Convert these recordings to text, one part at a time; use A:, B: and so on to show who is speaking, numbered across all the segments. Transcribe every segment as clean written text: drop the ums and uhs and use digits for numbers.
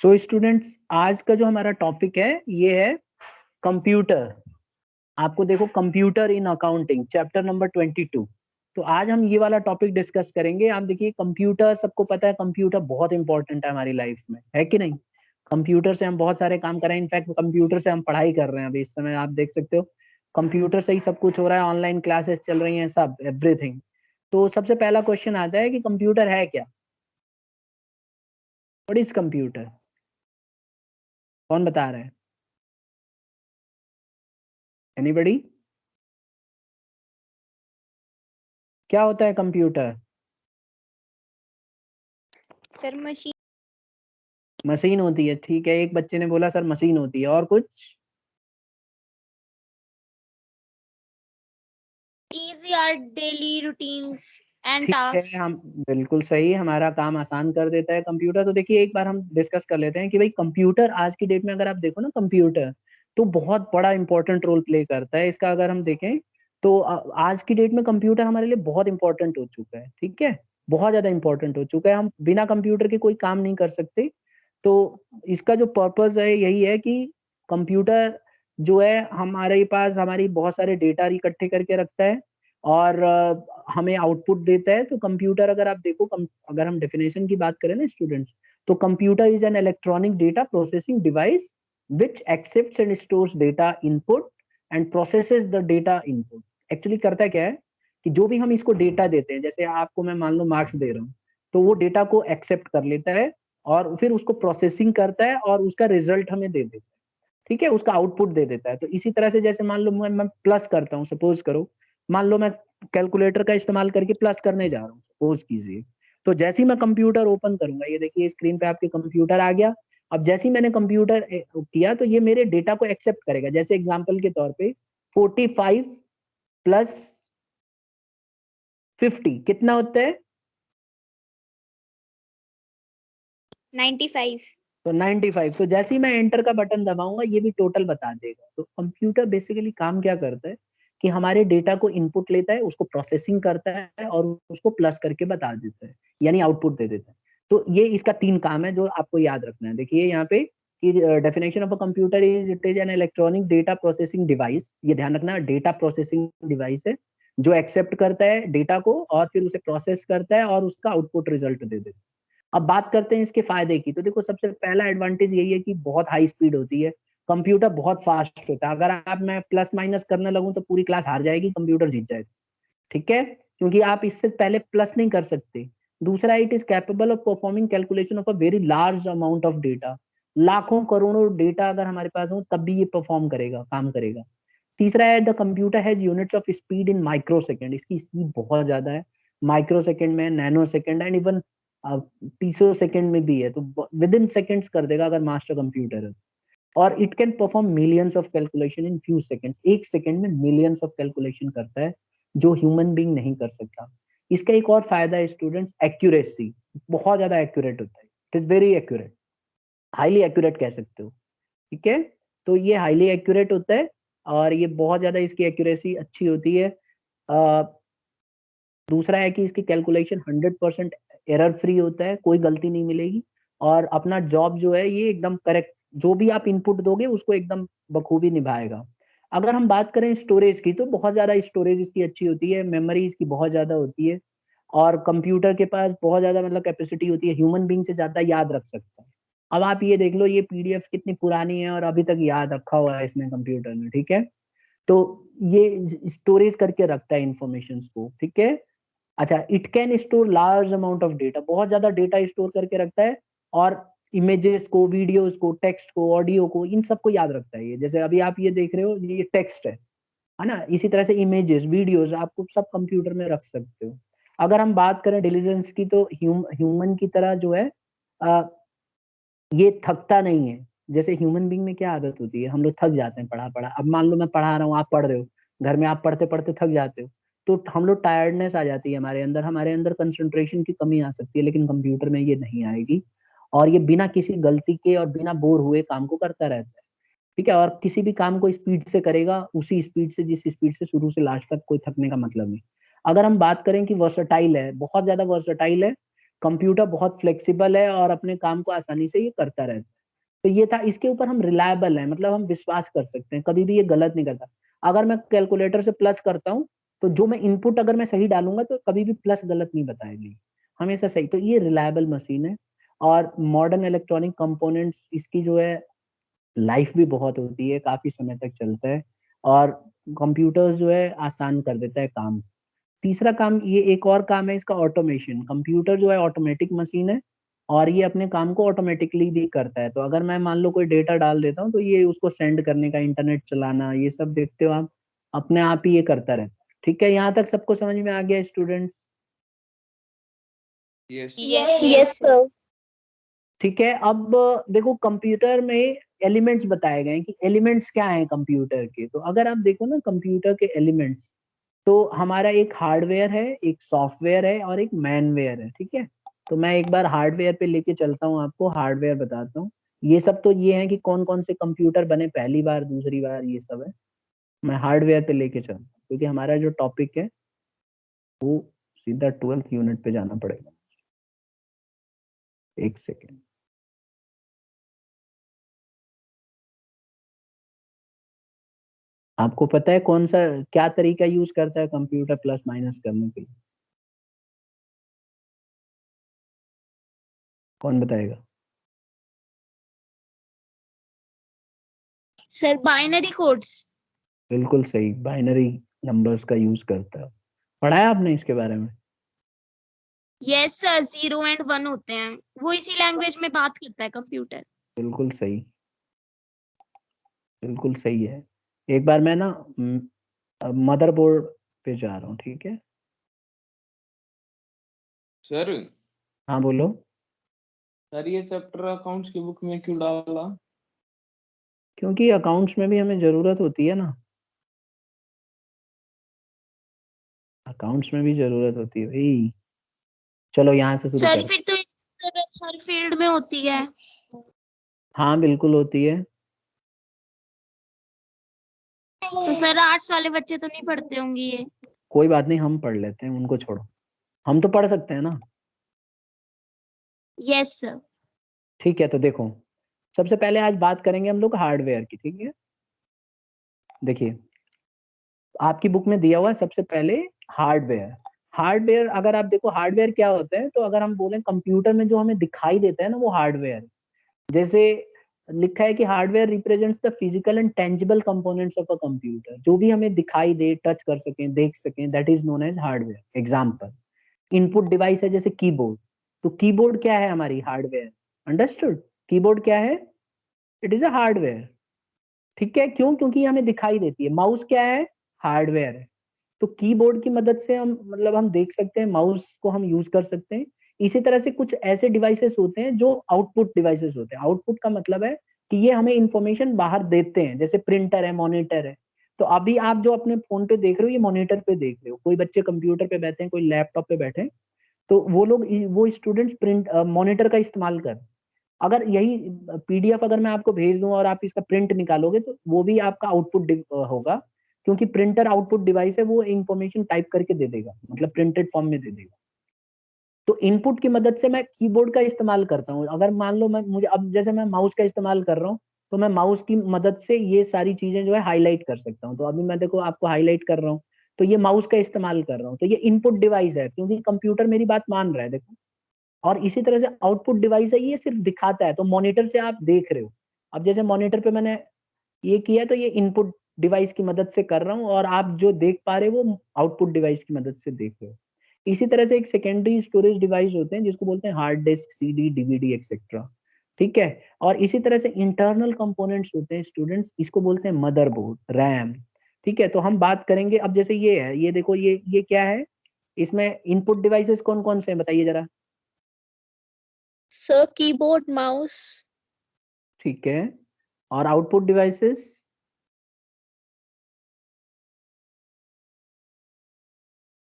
A: So students, आज का जो हमारा टॉपिक है ये है कंप्यूटर। आपको देखो, computer in accounting chapter number 22। तो आज हम ये वाला टॉपिक डिस्कस करेंगे। आप देखिए, कंप्यूटर सबको पता है, कंप्यूटर बहुत इंपॉर्टेंट है हमारी लाइफ में, है कि नहीं। कंप्यूटर से हम बहुत सारे काम कर रहे हैं, इनफैक्ट कंप्यूटर से हम पढ़ाई कर रहे हैं अभी इस समय, आप देख सकते हो कंप्यूटर से ही सब कुछ हो रहा है, ऑनलाइन क्लासेस चल रही हैं, सब एवरीथिंग। तो सबसे पहला क्वेश्चन आता है कि कंप्यूटर है क्या। What is computer? कौन बता रहा है? एनीबडी? क्या होता है कंप्यूटर?
B: Sir machine.
A: मशीन होती है, ठीक है। एक बच्चे ने बोला सर मशीन होती है, और कुछ?
B: Easy our daily routines and
A: ठीक है,
B: tasks.
A: हम बिल्कुल सही, हमारा काम आसान कर देता है कंप्यूटर। तो देखिए, एक बार हम डिस्कस कर लेते हैं कि भाई कंप्यूटर आज की डेट में अगर आप देखो ना, कंप्यूटर तो बहुत बड़ा इंपॉर्टेंट रोल प्ले करता है। इसका अगर हम देखें तो आज की डेट में कंप्यूटर हमारे लिए बहुत इंपॉर्टेंट हो चुका है, ठीक है। बहुत ज्यादा इंपॉर्टेंट हो चुका है, हम बिना कंप्यूटर के कोई काम नहीं कर सकते। तो इसका जो पर्पस है यही है कि कंप्यूटर जो है हमारे पास हमारी बहुत सारे डेटा इकट्ठे करके रखता है और हमें आउटपुट देता है। तो कंप्यूटर अगर आप देखो, अगर हम डेफिनेशन की बात करें ना स्टूडेंट्स, तो computer is an electronic data processing device which accepts and stores data input and processes the data input. Actually करता क्या है कि जो भी हम इसको डेटा देते हैं, जैसे आपको मैं मान लो मार्क्स दे रहा हूँ, तो वो डेटा को एक्सेप्ट कर लेता है और फिर उसको प्रोसेसिंग करता है और उसका रिजल्ट हमें दे देता है, ठीक है, उसका आउटपुट दे देता है। तो इसी तरह से जैसे मान लो मैं प्लस करता हूँ, सपोज करो, मान लो मैं कैलकुलेटर का इस्तेमाल करके प्लस करने जा रहा हूँ, सपोज कीजिए। तो जैसे ही मैं कंप्यूटर ओपन करूंगा, ये देखिए स्क्रीन पे आपके कंप्यूटर आ गया। अब जैसे ही मैंने कंप्यूटर किया तो ये मेरे डेटा को एक्सेप्ट करेगा। जैसे एग्जांपल के तौर पे 45 प्लस 50 कितना होता है?
B: 95.
A: तो 95। तो जैसे ही मैं एंटर का बटन दबाऊंगा ये भी टोटल बता देगा। तो कंप्यूटर बेसिकली काम क्या करता है कि हमारे डेटा को इनपुट लेता है, उसको प्रोसेसिंग करता है और उसको प्लस करके बता देता है, यानी आउटपुट दे देता है। तो ये इसका 3 काम है जो आपको याद रखना है। देखिए यहाँ पे कि definition of a computer is it is an electronic data processing device. ये ध्यान रखना, डेटा प्रोसेसिंग डिवाइस है जो एक्सेप्ट करता है डेटा को और फिर उसे प्रोसेस करता है और उसका आउटपुट रिजल्ट दे देता है। अब बात करते हैं इसके फायदे की। तो देखो, सबसे पहला एडवांटेज यही है कि बहुत हाई स्पीड होती है, कंप्यूटर बहुत फास्ट होता है। अगर आप मैं प्लस माइनस करने लगूं तो पूरी क्लास हार जाएगी, कंप्यूटर जीत जाएगा, ठीक है, क्योंकि आप इससे पहले प्लस नहीं कर सकते। दूसरा, it is capable of performing calculation of a very large amount of data. लाखों करोड़ों डेटा अगर हमारे पास हो तब भी ये परफॉर्म करेगा, काम करेगा। तीसरा है, the computer has units of speed in microsecond. इसकी स्पीड बहुत ज्यादा है, माइक्रो सेकेंड में, nanosecond and even picosecond में भी है। तो विद इन सेकेंड्स कर देगा अगर मास्टर कंप्यूटर है। और it can perform millions of calculation in few seconds. एक सेकेंड में मिलियंस ऑफ कैलकुलेशन करता है जो ह्यूमन बीइंग नहीं कर सकता। इसका एक और फायदा है स्टूडेंट्स, एक्यूरेसी। बहुत ज्यादा एक्यूरेट होता है, it is very accurate, highly accurate कह सकते हो, ठीक है। तो ये हाईली एक्यूरेट होता है और ये बहुत ज्यादा इसकी एक्यूरेसी अच्छी होती है। दूसरा है कि इसकी कैलकुलेशन 100% एरर फ्री होता है, कोई गलती नहीं मिलेगी। और अपना जॉब जो है ये एकदम करेक्ट, जो भी आप इनपुट दोगे उसको एकदम बखूबी निभाएगा। अगर हम बात करें स्टोरेज की, तो बहुत ज्यादा स्टोरेज इसकी अच्छी होती है, मेमोरी इसकी बहुत ज्यादा होती है और कंप्यूटर के पास बहुत ज्यादा मतलब कैपेसिटी होती है, ह्यूमन बीइंग से ज्यादा याद रख सकता है। अब आप ये देख लो, ये पीडीएफ कितनी पुरानी है और अभी तक याद रखा हुआ है इसने कंप्यूटर में, ठीक है। तो ये स्टोरेज करके रखता है इंफॉर्मेशन को, ठीक है। अच्छा, it can store large amount of data, बहुत ज्यादा डेटा स्टोर करके रखता है। और इमेजेस को, वीडियोस को, टेक्स्ट को, ऑडियो को, इन सबको याद रखता है ये। जैसे अभी आप ये देख रहे हो, ये टेक्स्ट है ना। इसी तरह से इमेजेस, वीडियोस आपको सब कंप्यूटर में रख सकते हो। अगर हम बात करें डिलीजेंस की, तो ह्यूमन की तरह जो है आ, ये थकता नहीं है। जैसे ह्यूमन बींग में क्या आदत होती है, हम लोग थक जाते हैं पढ़ा पढ़ा। अब मान लो मैं पढ़ा रहा हूँ, आप पढ़ रहे हो, घर में आप पढ़ते पढ़ते थक जाते हो, तो हम लोग टायर्डनेस आ जाती है हमारे अंदर कंसंट्रेशन की कमी आ सकती है, लेकिन कंप्यूटर में ये नहीं आएगी। और ये बिना किसी गलती के और बिना बोर हुए काम को करता रहता है, ठीक है। और किसी भी काम को स्पीड से करेगा, उसी स्पीड से, जिस स्पीड से शुरू से लास्ट तक, कोई थकने का मतलब नहीं। अगर हम बात करें कि वर्सटाइल है, बहुत ज्यादा वर्सटाइल है, कंप्यूटर बहुत फ्लेक्सिबल है और अपने काम को आसानी से ये करता रहता है। तो ये था, इसके ऊपर हम रिलायबल है, मतलब हम विश्वास कर सकते हैं, कभी भी ये गलत नहीं करता। अगर मैं कैलकुलेटर से प्लस करता हूँ तो जो मैं इनपुट अगर मैं सही डालूंगा तो कभी भी प्लस गलत नहीं बताएगी, हमेशा सही। तो ये रिलायबल मशीन है। और मॉडर्न इलेक्ट्रॉनिक कंपोनेंट्स, इसकी जो है लाइफ भी बहुत होती है, काफी समय तक चलता है। और कंप्यूटर्स जो है आसान कर देता है काम। तीसरा काम, ये एक और काम है इसका, ऑटोमेशन। कंप्यूटर जो है ऑटोमेटिक मशीन है और ये अपने काम को ऑटोमेटिकली भी करता है। तो अगर मैं मान लो कोई डेटा डाल देता हूँ तो ये उसको सेंड करने का, इंटरनेट चलाना, ये सब देखते हो आप, अपने आप ही ये करता रहता है। ठीक है, यहाँ तक सबको समझ में आ गया स्टूडेंट्स?
C: Yes
B: yes sir.
A: ठीक है, अब देखो कंप्यूटर में एलिमेंट्स बताए गए हैं कि एलिमेंट्स क्या हैं कंप्यूटर के। तो अगर आप देखो ना कंप्यूटर के एलिमेंट्स, तो हमारा एक हार्डवेयर है, एक सॉफ्टवेयर है और एक मैनवेयर है। ठीक है, तो मैं एक बार हार्डवेयर पे लेके चलता हूँ, आपको हार्डवेयर बताता हूँ। ये सब तो ये है कि कौन कौन से कंप्यूटर बने पहली बार, दूसरी बार, ये सब है। मैं हार्डवेयर पे लेके चलता हूँ क्योंकि हमारा जो टॉपिक है वो सीधा 12th यूनिट पे जाना पड़ेगा। एक सेकेंड। आपको पता है कौन सा, क्या तरीका यूज करता है कंप्यूटर प्लस माइनस करने के लिए? कौन बताएगा?
B: Sir binary codes.
A: बिल्कुल सही, बाइनरी नंबर्स का यूज करता है। पढ़ा है आपने इसके बारे में?
B: यस सर, 0 एंड 1 होते हैं, वो इसी लैंग्वेज में बात करता है कंप्यूटर।
A: बिल्कुल सही, बिल्कुल सही है। एक बार मैं ना मदरबोर्ड पे जा रहा हूँ, ठीक है?
C: सर।
A: हाँ बोलो।
C: सर ये चैप्टर अकाउंट्स की बुक में क्यों डाला?
A: क्योंकि अकाउंट्स में भी हमें जरूरत होती है ना, अकाउंट्स में भी जरूरत होती है भाई। चलो यहाँ से शुरू
B: सर
A: कर।
B: फिर तो इसकी जरूरत हर फील्ड में होती है।
A: हाँ बिल्कुल होती है।
B: तो सर आर्ट्स वाले बच्चे तो नहीं पढ़ते होंगे ये।
A: कोई बात नहीं, हम पढ़ लेते हैं, उनको छोड़ो, हम तो पढ़ सकते हैं ना।
B: Yes sir.
A: ठीक है, तो देखो, सबसे पहले आज बात करेंगे हम लोग हार्डवेयर की। ठीक है, देखिए आपकी बुक में दिया हुआ है सबसे पहले हार्डवेयर। हार्डवेयर अगर आप देखो, हार्डवेयर क्या होता है, तो अगर हम बोलें कंप्यूटर में जो हमें दिखाई देता है ना, वो हार्डवेयर। जैसे लिखा है कि hardware represents the physical and tangible components of a computer. जो भी हमें दिखाई दे, टच कर सकें, देख सकें, that is known as hardware. Example, input device है जैसे कीबोर्ड। तो कीबोर्ड क्या है हमारी? हार्डवेयर। अंडरस्टूड? कीबोर्ड क्या है? It is a hardware. ठीक है, क्यों? क्योंकि हमें दिखाई देती है। माउस क्या है? हार्डवेयर है। तो कीबोर्ड की मदद से हम, मतलब हम देख सकते हैं, माउस को हम यूज कर सकते हैं। इसी तरह से कुछ ऐसे डिवाइसेस होते हैं जो आउटपुट डिवाइसेस होते हैं। आउटपुट का मतलब है कि ये हमें इंफॉर्मेशन बाहर देते हैं, जैसे प्रिंटर है, मॉनिटर है। तो अभी आप जो अपने फोन पे देख रहे हो, ये मॉनिटर पे देख रहे हो। कोई बच्चे कंप्यूटर पे बैठे हैं, कोई लैपटॉप पे बैठे हैं, तो वो लोग, वो स्टूडेंट्स प्रिंट मॉनिटर का इस्तेमाल कर। अगर यही पीडीएफ अगर मैं आपको भेज दूं और आप इसका प्रिंट निकालोगे तो वो भी आपका आउटपुट होगा, क्योंकि प्रिंटर आउटपुट डिवाइस है, वो इंफॉर्मेशन टाइप करके दे देगा, मतलब प्रिंटेड फॉर्म में दे देगा। तो इनपुट की मदद से मैं कीबोर्ड का इस्तेमाल करता हूँ। अगर मान लो मैं, मुझे अब जैसे मैं माउस का इस्तेमाल कर रहा हूँ, तो मैं माउस की मदद से ये सारी चीजें जो है हाईलाइट कर सकता हूँ। तो अभी मैं देखो आपको हाईलाइट कर रहा हूँ, तो ये माउस का इस्तेमाल कर रहा हूँ। तो ये इनपुट डिवाइस है, क्योंकि कंप्यूटर मेरी बात मान रहा है, देखो। और इसी तरह से आउटपुट डिवाइस है, ये सिर्फ दिखाता है। तो मॉनिटर से आप देख रहे हो, अब जैसे मॉनिटर पे मैंने ये किया, तो ये इनपुट डिवाइस की मदद से कर रहा हूँ, और आप जो देख पा रहे हो वो आउटपुट डिवाइस की मदद से देख रहे हो। इसी तरह से एक सेकेंडरी स्टोरेज डिवाइस होते हैं जिसको बोलते हैं hard disk, CD, DVD, etcetera. ठीक है, और इसी तरह से इंटरनल कंपोनेंट्स होते हैं स्टूडेंट्स, इसको बोलते हैं मदरबोर्ड, रैम। ठीक है, तो हम बात करेंगे अब, जैसे ये है, ये देखो, ये क्या है? इसमें इनपुट डिवाइसेस कौन कौन से हैं, बताइए जरा।
B: Sir keyboard, mouse.
A: ठीक है, और आउटपुट डिवाइसेस?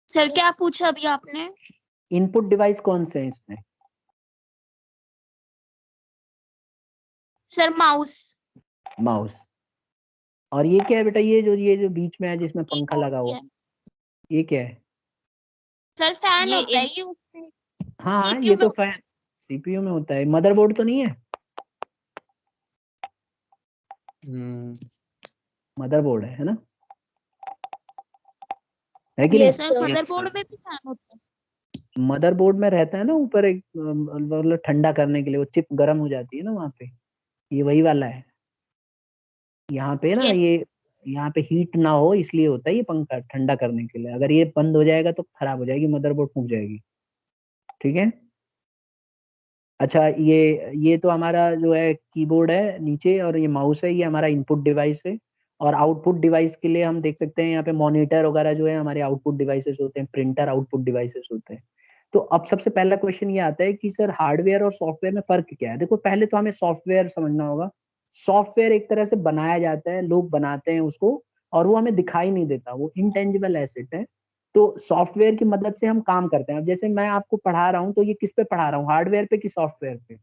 B: सर क्या पूछा अभी आपने?
A: इनपुट डिवाइस कौन से हैं इसमें?
B: Sir mouse.
A: माउस। और ये क्या है बेटा, ये जो बीच में है जिसमें पंखा लगा हुआ,
B: है।
A: ये क्या है?
B: सर फैन होता है ये उससे।
A: हाँ हाँ,
B: CPU
A: ये
B: में
A: तो फैन सीपीयू में होता है, मदरबोर्ड तो नहीं है, मदरबोर्ड है ना, है कि नहीं?
B: सर मदरबोर्ड में भी फैन होता है।
A: मदरबोर्ड में रहता है ना ऊपर एक मतलब ठंडा करने के लिए, वो चिप गर्म हो जाती है ना वहाँ पे, ये वही वाला है। यहाँ पे ना
B: यस
A: ये, यहाँ पे हीट ना हो इसलिए होता है ये पंखा, ठंडा करने के लिए। अगर ये बंद हो जाएगा तो खराब हो जाएगी, मदरबोर्ड फूक जाएगी। ठीक है। अच्छा, ये तो हमारा जो है कीबोर्ड है नीचे, और ये माउस है, ये हमारा इनपुट डिवाइस है। और आउटपुट डिवाइस के लिए हम देख सकते हैं यहाँ पे मॉनिटर वगैरह जो है हमारे आउटपुट डिवाइसेस होते हैं, प्रिंटर आउटपुट डिवाइसेस होते हैं। तो अब सबसे पहला क्वेश्चन ये आता है कि सर हार्डवेयर और सॉफ्टवेयर में फर्क क्या है। देखो पहले तो हमें सॉफ्टवेयर समझना होगा। सॉफ्टवेयर एक तरह से बनाया जाता है, लोग बनाते हैं उसको, और वो हमें दिखाई नहीं देता, वो इनटेंजिबल एसेट है। तो सॉफ्टवेयर की मदद से हम काम करते हैं। अब जैसे मैं आपको पढ़ा रहा हूँ, तो ये किस पे पढ़ा रहा हूँ, हार्डवेयर पे कि सॉफ्टवेयर पे?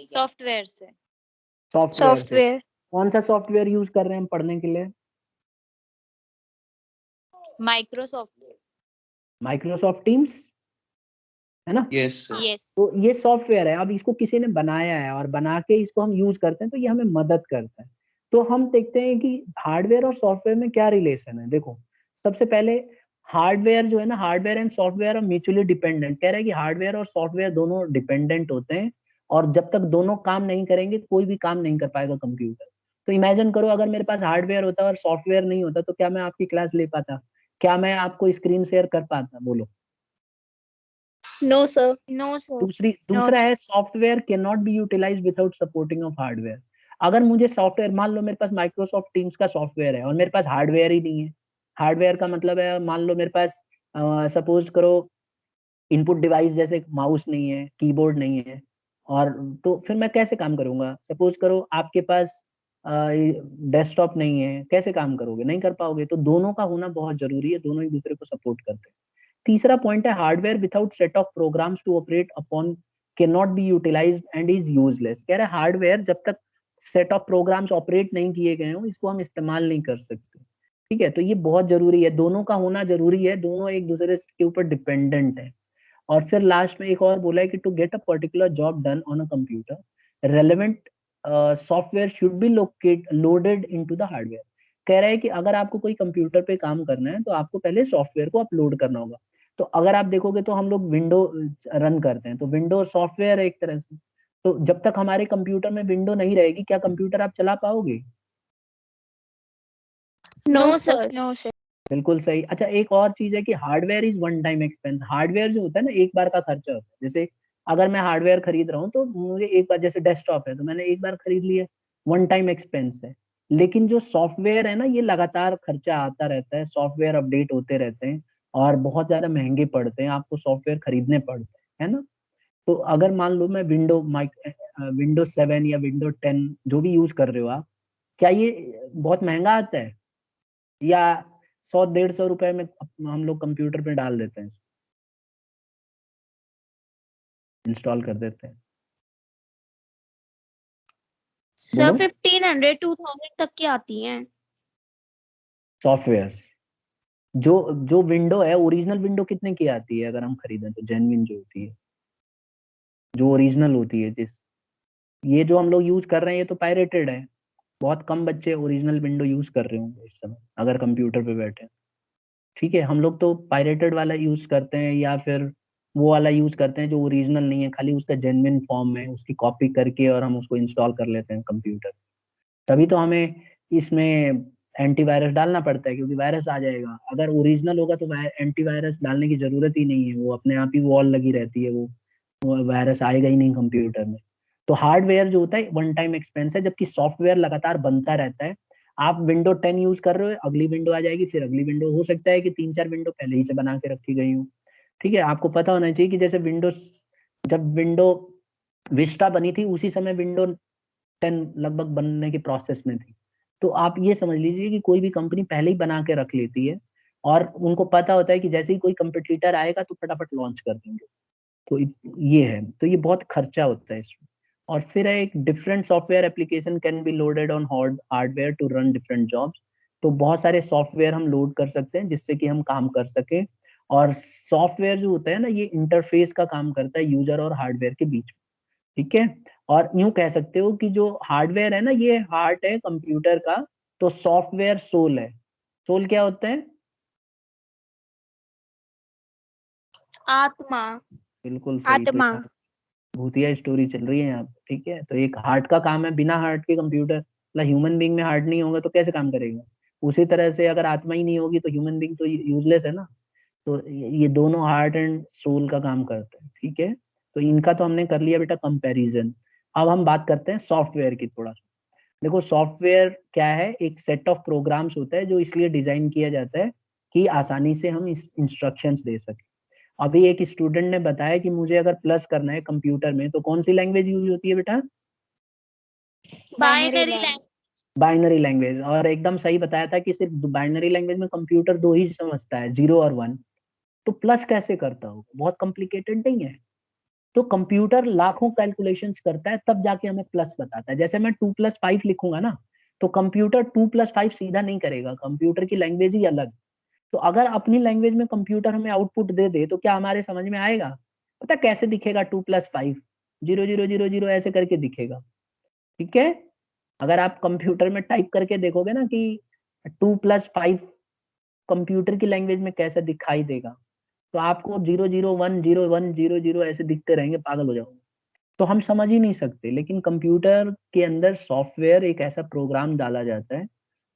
B: सॉफ्टवेयर से।
A: सॉफ्टवेयर से। कौन सा सॉफ्टवेयर यूज कर रहे हैं हम पढ़ने के लिए?
B: माइक्रोसॉफ्ट।
A: माइक्रोसॉफ्ट टीम्स, है ना?
C: यस
B: यस
A: तो ये सॉफ्टवेयर है, अब इसको किसी ने बनाया है और बना के इसको हम यूज करते हैं, तो ये हमें मदद करता है। तो हम देखते हैं कि हार्डवेयर और सॉफ्टवेयर में क्या रिलेशन है। देखो सबसे पहले, हार्डवेयर जो है ना, hardware and software are mutually dependent. कह रहा है कि हार्डवेयर और सॉफ्टवेयर दोनों डिपेंडेंट होते हैं, और जब तक दोनों काम नहीं करेंगे कोई भी काम नहीं कर पाएगा कंप्यूटर। तो इमेजिन करो, अगर मेरे पास हार्डवेयर होता और सॉफ्टवेयर नहीं होता, तो क्या मैं आपकी क्लास ले पाता? क्या मैं आपको स्क्रीन शेयर कर पाता? बोलो।
B: No sir. No sir.
A: दूसरा है, software can not be utilise without supporting of hardware. अगर मुझे सॉफ्टवेयर, मान लो मेरे पास माइक्रोसॉफ्ट टीम्स का सॉफ्टवेयर है और मेरे पास हार्डवेयर ही नहीं है। हार्डवेयर का मतलब है, मान लो मेरे पास सपोज करो इनपुट डिवाइस जैसे माउस नहीं है, कीबोर्ड नहीं है, और तो फिर मैं कैसे काम करूंगा? सपोज करो आपके पास डेस्कटॉप नहीं है, कैसे काम करोगे? नहीं कर पाओगे। तो दोनों का होना बहुत जरूरी है, दोनों एक दूसरे को सपोर्ट करते हैं। तीसरा पॉइंट है, hardware without set of programs to operate upon can not be utilised and is useless. कह रहा है हार्डवेयर जब तक सेट ऑफ प्रोग्राम्स ऑपरेट नहीं किए गए हों, इसको हम इस्तेमाल नहीं कर सकते। ठीक है, तो ये बहुत जरूरी है, दोनों का होना जरूरी है, दोनों एक दूसरे के ऊपर डिपेंडेंट है। और फिर लास्ट में एक और बोला है कि to get a particular job done on a computer, relevant software should be loaded into the hardware. कह रहा है कि अगर आपको कोई कंप्यूटर पे काम करना है, तो आपको पहले सॉफ्टवेयर को अपलोड करना होगा। तो अगर आप देखोगे तो हम लोग विंडो रन करते हैं, तो विंडो सॉफ्टवेयर है एक तरह से। तो जब तक हमारे कंप्यूटर में विंडो नहीं रहेगी, क्या कंप्यूटर आप चला पाओगे?
B: No sir. No sir.
A: बिल्कुल सही। अच्छा, एक और चीज है कि hardware is one time expense. Hardware जो होता है ना, एक बार का खर्चा होता है। जैसे अगर मैं हार्डवेयर खरीद रहा हूँ, तो मुझे एक बार, जैसे डेस्कटॉप है तो मैंने एक बार खरीद लिया, वन टाइम एक्सपेंस है। लेकिन जो सॉफ्टवेयर है ना, ये लगातार खर्चा आता रहता है, सॉफ्टवेयर अपडेट होते रहते हैं, और बहुत ज्यादा महंगे पड़ते हैं, आपको सॉफ्टवेयर खरीदने पड़ते हैं, है ना? तो अगर मान लो मैं विंडो 7 या विंडो 10 जो भी यूज कर रहे हो आप, क्या ये बहुत महंगा आता है, या 100-150 रुपए में हम लोग कंप्यूटर पे डाल देते हैं, इंस्टॉल कर देते हैं?
B: सर
A: बोलो।
B: 1500 2000 तक की आती हैं।
A: सॉफ्टवेयर जो जो विंडो है, ओरिजिनल विंडो कितने की आती है अगर हम खरीदें तो? जेन्युइन जो होती है, जो ओरिजिनल होती है, जिस ये जो हम लोग यूज कर रहे हैं, ये तो पायरेटेड है। बहुत कम बच्चे ओरिजिनल विंडो यूज कर रहे होंगे इस समय अगर कंप्यूटर पे बैठे हैं। ठीक है, हम लोग तो पायरेटेड वाला यूज करते हैं, या फिर वो वाला यूज करते हैं जो ओरिजिनल नहीं है, खाली उसका जेन्युइन फॉर्म है, उसकी कॉपी करके और हम उसको इंस्टॉल कर लेते हैं कंप्यूटर। तभी तो हमें इसमें एंटीवायरस डालना पड़ता है, क्योंकि वायरस आ जाएगा। अगर ओरिजिनल होगा तो एंटीवायरस डालने की जरूरत ही नहीं है, वो अपने आप ही वॉल लगी रहती है, वो वायरस आएगा ही नहीं कंप्यूटर में। तो हार्डवेयर जो होता है वन टाइम एक्सपेंस है, जबकि सॉफ्टवेयर लगातार बनता रहता है। आप विंडो 10 यूज कर रहे हो, अगली विंडो आ जाएगी, फिर अगली विंडो, हो सकता है कि 3-4 विंडो पहले ही से बना के रखी गई हो। ठीक है, आपको पता होना चाहिए कि जैसे विंडोज, जब विंडो विस्टा बनी थी, उसी समय विंडो 10 लगभग बनने के प्रोसेस में थी। तो आप ये समझ लीजिए कि कोई भी कंपनी पहले ही बना के रख लेती है, और उनको पता होता है कि जैसे ही कोई कंपटीटर आएगा तो फटाफट लॉन्च कर देंगे। तो ये है, तो ये बहुत खर्चा होता है इसमें। और फिर है एक, different software application can be loaded on hardware to run different jobs. तो बहुत सारे सॉफ्टवेयर हम लोड कर सकते हैं जिससे कि हम काम कर सके। और सॉफ्टवेयर जो होता है ना, ये इंटरफेस का काम करता है यूजर और हार्डवेयर के बीच में, ठीक है। और यूं कह सकते हो कि जो हार्डवेयर है ना, ये हार्ट है कंप्यूटर का, तो सॉफ्टवेयर सोल है। सोल क्या होता है?
B: आत्मा।
A: बिल्कुल सही।
D: आत्मा।
A: तो भूतिया स्टोरी चल रही है यहाँ पे, ठीक है। तो एक हार्ट का काम है, बिना हार्ट के कंप्यूटर, मतलब ह्यूमन बीइंग में हार्ट नहीं होगा तो कैसे काम करेगा। उसी तरह से अगर आत्मा ही नहीं होगी तो ह्यूमन बीइंग तो यूजलेस है ना। तो ये दोनों हार्ट एंड सोल का काम करते हैं, ठीक है। तो इनका तो हमने कर लिया बेटा कंपैरिजन। अब हम बात करते हैं सॉफ्टवेयर की थोड़ा सा। देखो सॉफ्टवेयर क्या है, एक सेट ऑफ प्रोग्राम्स होता है जो इसलिए डिजाइन किया जाता है कि आसानी से हम इंस्ट्रक्शंस दे सकें। अभी एक स्टूडेंट ने बताया कि मुझे अगर प्लस करना है कंप्यूटर में तो कौन सी लैंग्वेज यूज होती है बेटा?
B: Binary language.
A: Binary language. और एकदम सही बताया था कि सिर्फ बाइनरी लैंग्वेज में कंप्यूटर दो ही समझता है, 0 और 1। तो प्लस कैसे करता होगा? बहुत कॉम्प्लिकेटेड नहीं है। तो कंप्यूटर लाखों कैलकुलेशंस करता है तब जाके हमें प्लस बताता है। जैसे मैं 2+5 लिखूंगा ना, तो कंप्यूटर 2+5 सीधा नहीं करेगा, कंप्यूटर की लैंग्वेज ही अलग। तो अगर अपनी लैंग्वेज में कंप्यूटर हमें आउटपुट दे दे तो क्या हमारे समझ में आएगा? पता कैसे दिखेगा? 2+5 0 0 0 0 ऐसे करके दिखेगा, ठीक है। अगर आप कंप्यूटर में टाइप करके देखोगे ना कि 2+5 कंप्यूटर की लैंग्वेज में कैसे दिखाई देगा, तो आपको 0 0 1 0 1 0 0 ऐसे दिखते रहेंगे, पागल हो जाओगे। तो हम समझ ही नहीं सकते। लेकिन कंप्यूटर के अंदर सॉफ्टवेयर एक ऐसा प्रोग्राम डाला जाता है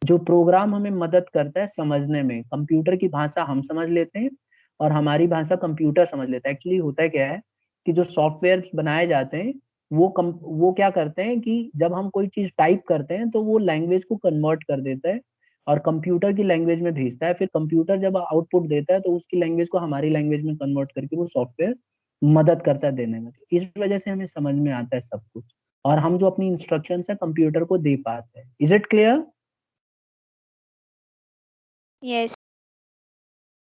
A: जो प्रोग्राम हमें मदद करता है समझने में। कंप्यूटर की भाषा हम समझ लेते हैं और हमारी भाषा कंप्यूटर समझ लेता है। एक्चुअली होता क्या है कि जो सॉफ्टवेयर बनाए जाते हैं वो क्या करते हैं कि जब हम कोई चीज टाइप करते हैं तो वो लैंग्वेज को कन्वर्ट कर देता है और कंप्यूटर की लैंग्वेज में भेजता है। फिर कंप्यूटर जब आउटपुट देता है तो उसकी लैंग्वेज को हमारी लैंग्वेज में कन्वर्ट करके वो सॉफ्टवेयर मदद करता है देने में। इस वजह से हमें समझ में आता है सब कुछ, और हम जो अपनी इंस्ट्रक्शन है कंप्यूटर को दे पाते हैं। Is it clear?
D: यस।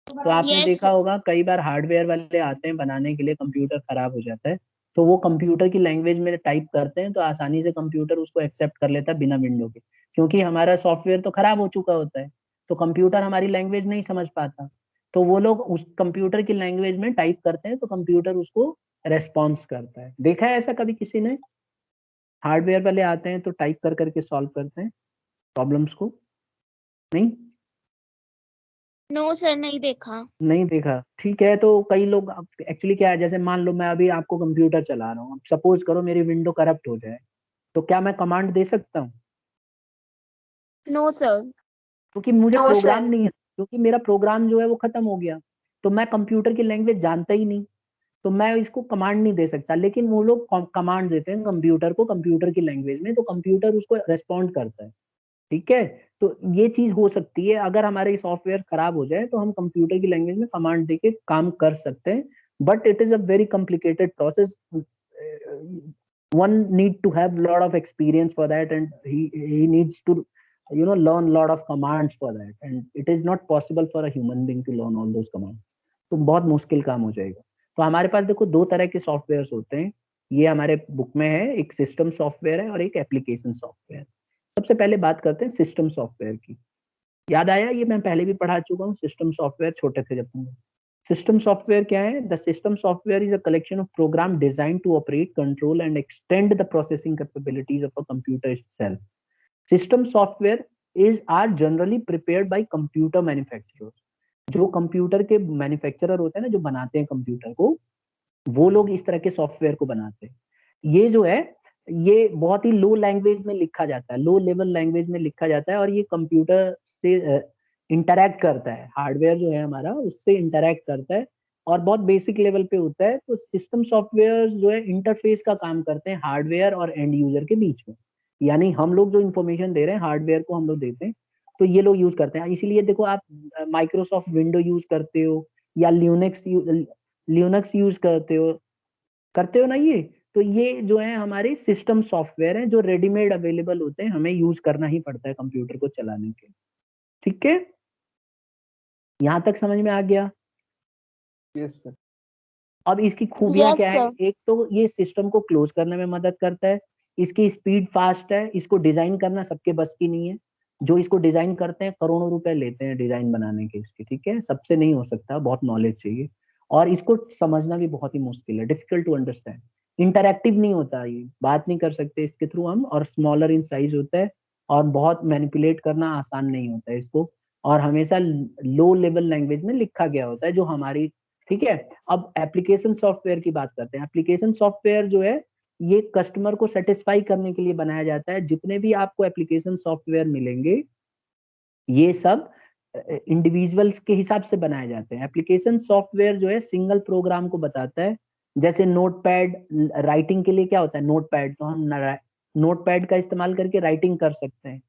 A: तो आपने
B: Yes,
A: देखा होगा कई बार हार्डवेयर वाले आते हैं बनाने के लिए, कंप्यूटर खराब हो जाता है तो वो कंप्यूटर की लैंग्वेज में टाइप करते हैं तो आसानी से कंप्यूटर उसको एक्सेप्ट कर लेता है बिना विंडो के, क्योंकि हमारा सॉफ्टवेयर तो खराब हो चुका होता है। तो कंप्यूटर हमारी लैंग्वेज नहीं समझ पाता, तो वो लोग उस कंप्यूटर की लैंग्वेज में टाइप करते हैं तो कंप्यूटर उसको रेस्पॉन्स करता है। देखा है ऐसा कभी किसी ने? हार्डवेयर वाले आते हैं तो टाइप कर करके सॉल्व करते हैं प्रॉब्लम्स को। नहीं?
B: नो सर, नहीं देखा।
A: नहीं देखा, ठीक है। तो कई लोग एक्चुअली क्या है, जैसे मान लो मैं अभी आपको कंप्यूटर चला रहा हूँ, सपोज करो मेरी विंडो करप्ट हो जाए, तो क्या मैं कमांड दे सकता हूँ?
B: No sir.
A: क्योंकि मुझे
D: नो
A: प्रोग्राम
D: सर।
A: नहीं है, क्योंकि मेरा प्रोग्राम जो है वो खत्म हो गया, तो मैं कंप्यूटर की लैंग्वेज जानता ही नहीं, तो मैं इसको कमांड नहीं दे सकता। लेकिन वो लोग कमांड देते हैं कंप्यूटर को कंप्यूटर की लैंग्वेज में, तो कंप्यूटर उसको रेस्पॉन्ड करता है, ठीक है। तो ये चीज हो सकती है, अगर हमारे सॉफ्टवेयर खराब हो जाए तो हम कंप्यूटर की लैंग्वेज में कमांड देके काम कर सकते हैं, but it is a very complicated process. one need to have lot of experience for that, and he needs to learn lot of commands for that, and it is not possible for a human being to learn all those commands. तो बहुत मुश्किल काम हो जाएगा। तो हमारे पास देखो दो तरह के सॉफ्टवेयर होते हैं, ये हमारे बुक में है, एक सिस्टम सॉफ्टवेयर है और एक एप्लीकेशन सॉफ्टवेयर। सबसे पहले बात करते हैं सिस्टम सॉफ्टवेयर की। याद आया, ये मैं पहले भी पढ़ा चुका हूँ, सिस्टम सॉफ्टवेयर छोटे थे जब तुम। सिस्टम सॉफ्टवेयर क्या है? The system software is a collection of program design to operate, control and extend the processing capabilities of a computer itself. System software is or generally prepared by computer manufacturers. जो computer के manufacturer होते हैं ना, जो बनाते हैं computer को, वो लोग इस तरह के सॉफ्टवेयर को बनाते हैं। ये जो है ये बहुत ही लो लैंग्वेज में लिखा जाता है, लो लेवल लैंग्वेज में लिखा जाता है, और ये कंप्यूटर से इंटरैक्ट करता है, हार्डवेयर जो है हमारा उससे इंटरैक्ट करता है और बहुत बेसिक लेवल पे होता है। तो सिस्टम सॉफ्टवेयर जो है इंटरफेस का काम करते हैं हार्डवेयर और एंड यूजर के बीच में। यानी हम लोग जो इन्फॉर्मेशन दे रहे हैं हार्डवेयर को हम लोग देते हैं, तो ये लोग यूज करते हैं। इसीलिए देखो आप माइक्रोसॉफ्ट विंडो यूज करते हो या लिनक्स यूज करते हो ना, ये तो ये जो है हमारे सिस्टम सॉफ्टवेयर है जो रेडीमेड अवेलेबल होते हैं, हमें यूज करना ही पड़ता है कंप्यूटर को चलाने के, ठीक है। यहाँ तक समझ में आ गया?
C: Yes sir.
A: अब इसकी खूबियां
B: Yes,
A: क्या है?
B: sir.
A: एक तो ये सिस्टम को क्लोज करने में मदद करता है, इसकी स्पीड फास्ट है, इसको डिजाइन करना सबके बस की नहीं है। जो इसको डिजाइन करते हैं करोड़ों रुपए लेते हैं डिजाइन बनाने के इसके, ठीक है। सबसे नहीं हो सकता, बहुत नॉलेज चाहिए, और इसको समझना भी बहुत ही मुश्किल है, डिफिकल्ट टू अंडरस्टैंड। इंटरैक्टिव नहीं होता, ये बात नहीं कर सकते इसके थ्रू हम, और स्मॉलर इन साइज होता है, और बहुत मैनिपुलेट करना आसान नहीं होता है इसको, और हमेशा लो लेवल लैंग्वेज में लिखा गया होता है जो हमारी, ठीक है। अब एप्लीकेशन सॉफ्टवेयर की बात करते हैं। एप्लीकेशन सॉफ्टवेयर जो है ये कस्टमर को सेटिस्फाई करने के लिए बनाया जाता है। जितने भी आपको एप्लीकेशन सॉफ्टवेयर मिलेंगे ये सब इंडिविजुअल्स के हिसाब से बनाए जाते हैं। एप्लीकेशन सॉफ्टवेयर जो है सिंगल प्रोग्राम को बताता है। जैसे नोटपैड, राइटिंग के लिए क्या होता है नोटपैड, तो हम नोटपैड का इस्तेमाल करके राइटिंग कर सकते हैं,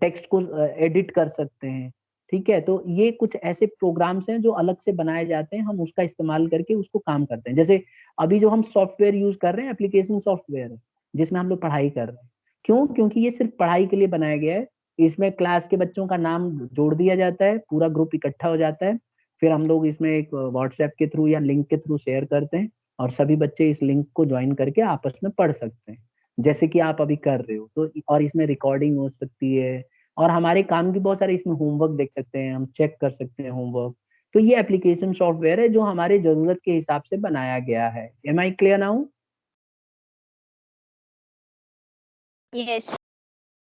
A: टेक्स्ट को एडिट कर सकते हैं, ठीक है। तो ये कुछ ऐसे प्रोग्राम्स हैं जो अलग से बनाए जाते हैं, हम उसका इस्तेमाल करके उसको काम करते हैं। जैसे अभी जो हम सॉफ्टवेयर यूज कर रहे हैं एप्लीकेशन सॉफ्टवेयर है, जिसमें हम लोग पढ़ाई कर रहे हैं। क्यों? क्योंकि ये सिर्फ पढ़ाई के लिए बनाया गया है। इसमें क्लास के बच्चों का नाम जोड़ दिया जाता है, पूरा ग्रुप इकट्ठा हो जाता है, फिर हम लोग इसमें एक व्हाट्सएप के थ्रू या लिंक के थ्रू शेयर करते हैं, और सभी बच्चे इस लिंक को ज्वाइन करके आपस में पढ़ सकते हैं, जैसे कि आप अभी कर रहे हो। तो और इसमें रिकॉर्डिंग हो सकती है, और हमारे काम की बहुत सारे इसमें होमवर्क देख सकते हैं, हम चेक कर सकते हैं होमवर्क। तो ये एप्लीकेशन सॉफ्टवेयर है जो हमारे जरूरत के हिसाब से बनाया गया है। Am I clear now?
B: Yes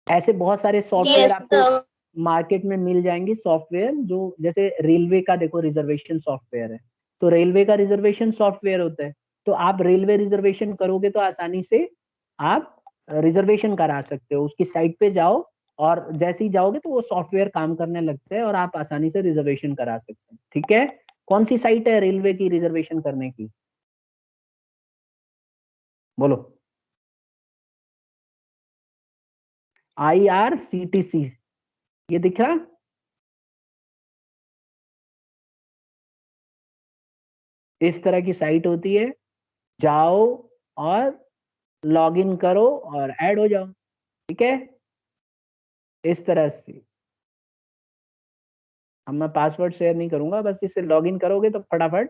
A: ऐसे बहुत सारे सॉफ्टवेयर
B: यस
A: आपको मार्केट में मिल जाएंगे, सॉफ्टवेयर जो, जैसे रेलवे का देखो रिजर्वेशन सॉफ्टवेयर है, तो रेलवे का रिजर्वेशन सॉफ्टवेयर होता है। तो आप रेलवे रिजर्वेशन करोगे तो आसानी से आप रिजर्वेशन करा सकते हो, उसकी साइट पे जाओ, और जैसे ही जाओगे तो वो सॉफ्टवेयर काम करने लगता है और आप आसानी से रिजर्वेशन करा सकते हैं, ठीक है। कौन सी साइट है रेलवे की रिजर्वेशन करने की? बोलो। IRCTC, ये दिख रहा? इस तरह की साइट होती है, जाओ और लॉग इन करो और ऐड हो जाओ, ठीक है। इस तरह से अब मैं पासवर्ड शेयर नहीं करूंगा, बस इसे लॉग इन करोगे तो फटाफट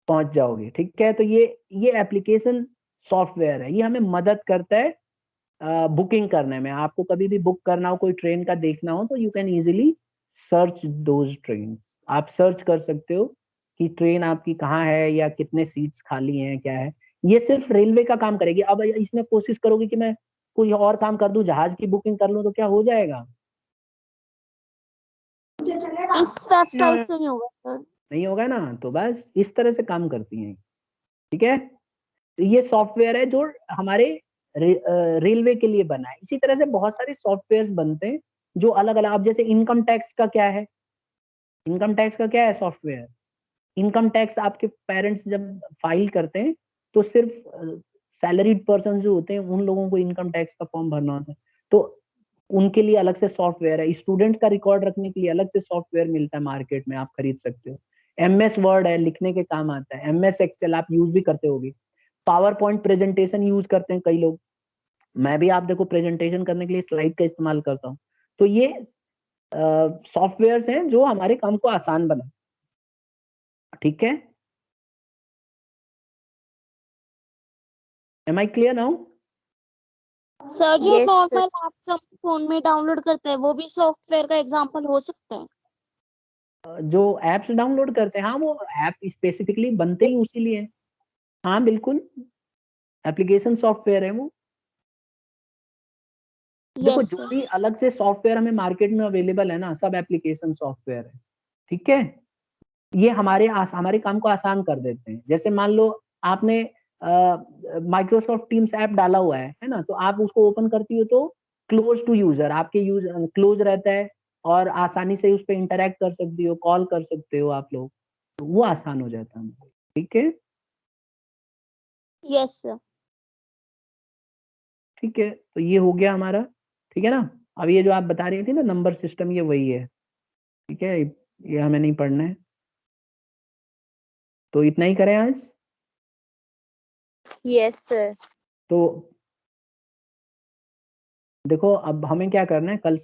A: पहुंच जाओगे, ठीक है। तो ये एप्लीकेशन सॉफ्टवेयर है, ये हमें मदद करता है बुकिंग करने में। आपको कभी भी बुक करना हो, कोई ट्रेन का देखना हो, तो you can easily search those train. आप सर्च कर सकते हो कि ट्रेन आपकी कहाँ है, या कितने सीट्स खाली हैं, क्या है। ये सिर्फ रेलवे का काम करेगी। अब इसमें कोशिश करोगे कि मैं कोई और काम कर दूं, जहाज की बुकिंग कर लूं, तो क्या हो जाएगा?
B: इस वेबसाइट से नहीं होगा सर।
A: नहीं होगा ना। तो बस इस तरह से काम करती हैं, ठीक है। तो ये सॉफ्टवेयर है जो हमारे रेलवे के लिए बना है। इसी तरह से बहुत सारे सॉफ्टवेयर बनते हैं जो अलग अलग, अब जैसे इनकम टैक्स का क्या है, इनकम टैक्स का क्या है सॉफ्टवेयर? इनकम टैक्स आपके पेरेंट्स जब फाइल करते हैं तो सिर्फ सैलरीड पर्सन जो होते हैं उन लोगों को इनकम टैक्स का फॉर्म भरना होता है, तो उनके लिए अलग से सॉफ्टवेयर है। स्टूडेंट का रिकॉर्ड रखने के लिए अलग से सॉफ्टवेयर मिलता है मार्केट में, आप खरीद सकते हो। MS वर्ड है, लिखने के काम आता है। MS एक्सेल आप यूज भी करते होगे। पावर पॉइंट प्रेजेंटेशन यूज करते हैं कई लोग, मैं भी आप देखो प्रेजेंटेशन करने के लिए स्लाइड का इस्तेमाल करता हूँ। तो ये सॉफ्टवेयर हैं जो हमारे काम को आसान बना, ठीक है। Am I clear now?
B: Sir जो नॉर्मल ऐप्स हम फोन में डाउनलोड करते हैं वो भी सॉफ्टवेयर का एग्जांपल हो सकता है?
A: जो एप्स डाउनलोड करते हैं, हाँ वो ऐप स्पेसिफिकली बनते ही उसी लिए हैं। हाँ बिल्कुल, एप्लीकेशन सॉफ्टवेयर है वो। देखो
B: यस
A: जो
B: सर।
A: भी अलग से सॉफ्टवेयर हमें मार्केट में अवेलेबल है ना, सब एप्लीकेशन सॉफ्टवेयर है, ठीक है। ये हमारे काम को आसान कर देते हैं। जैसे मान लो आपने माइक्रोसॉफ्ट टीम्स ऐप डाला हुआ है ना, तो आप उसको ओपन करती हो तो क्लोज टू यूजर, आपके यूजर क्लोज रहता है, और आसानी से उस पर इंटरेक्ट कर सकती हो, कॉल कर सकते हो आप लोग, तो वो आसान हो जाता है, ठीक है।
B: Yes sir.
A: ठीक है, तो ये हो गया हमारा, ठीक है ना। अब ये जो आप बता रही थी ना नंबर सिस्टम, ये वही है, ठीक है। ये हमें नहीं पढ़ना है, तो इतना ही करें आज।
B: Yes sir.
A: तो देखो अब हमें क्या करना है, कल